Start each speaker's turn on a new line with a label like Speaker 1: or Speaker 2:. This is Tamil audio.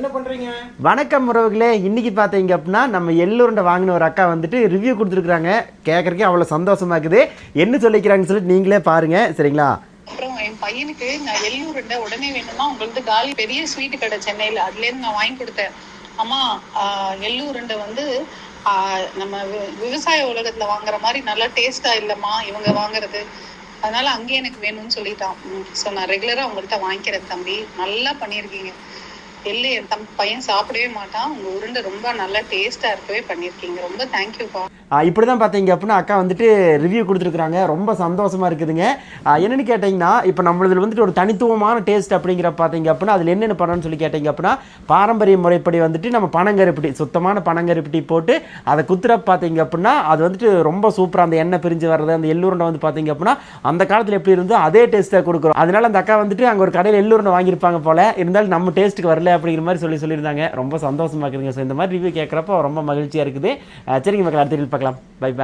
Speaker 1: என்ன பண்றீங்க?
Speaker 2: வணக்கம் உறவுகளே. இன்னைக்கு பார்த்தீங்க அப்படின்னா நம்ம எள்ளுருண்டை வாங்கின ஒரு அக்கா வந்துட்டு ரிவ்யூ கொடுத்துருக்காங்க. கேட்கறக்கே அவ்வளோ சந்தோஷமா இருக்குது. என்ன சொல்லிக்கிறாங்கன்னு சொல்லிட்டு நீங்களே பாருங்க. சரிங்களா?
Speaker 3: அப்புறம் என் பையனுக்கு நான் எள்ளுருண்டை உடனே வேணுமா, உங்களுக்கு காலி பெரிய ஸ்வீட் கடை சென்னையில, அதுல இருந்து நான் வாங்கி கொடுத்தேன். அம்மா, எள்ளுருண்டை வந்து நம்ம விவசாய உலகத்துல வாங்குற மாதிரி நல்லா டேஸ்டா இல்லம்மா இவங்க வாங்குறது, அதனால அங்கேயே எனக்கு வேணும்னு சொல்லிட்டான். ஸோ நான் ரெகுலரா உங்கள்கிட்ட வாங்கிக்கிறேன் தம்பி, நல்லா பண்ணியிருக்கீங்க. எள்ளு என் பையன் சாப்பிடவே மாட்டான், உங்க உருண்டை ரொம்ப நல்லா டேஸ்டா இருக்கவே பண்ணியிருக்கீங்க, ரொம்ப தேங்க்யூப்பா.
Speaker 2: இப்படி தான் பார்த்தீங்க அப்படின்னா அக்கா வந்துட்டு ரிவ்யூ கொடுத்துருக்குறாங்க. ரொம்ப சந்தோஷமாக இருக்குதுங்க. என்னென்னு கேட்டிங்கன்னா, இப்போ நம்மளதில் வந்துட்டு ஒரு தனித்துவமான டேஸ்ட் அப்படிங்கிற பார்த்தீங்க அப்படின்னா அதில் என்னென்ன பண்ணணும்னு சொல்லி கேட்டிங்க அப்படின்னா, பாரம்பரிய முறைப்படி வந்துட்டு நம்ம பனங்கருப்பட்டி, சுத்தமான பனங்கருப்பட்டி போட்டு அதை குத்துறப்ப பார்த்தீங்க அப்படின்னா அது வந்துட்டு ரொம்ப சூப்பராக அந்த எண்ணெய் பிரிஞ்சு வர்றது, அந்த எள்ளுருண்டை வந்து பார்த்தீங்க அப்படின்னா அந்த காலத்தில் எப்படி இருந்தோ அதே டேஸ்ட்டாக கொடுக்குறோம். அதனால அந்த அக்கா வந்துட்டு அங்கே ஒரு கடையில் எள்ளுருண்டை வாங்கியிருப்பாங்க போல், இருந்தாலும் நம்ம டேஸ்ட்டுக்கு வரல அப்படிங்கிற மாதிரி சொல்லியிருந்தாங்க. ரொம்ப சந்தோஷமாக இருக்குதுங்க. ஸோ இந்த மாதிரி ரிவ்யூ கேட்குறப்போ ரொம்ப மகிழ்ச்சியாக இருக்குது. சரிங்க மக்கள், அடுத்த பார்க்கலாம். Bye bye.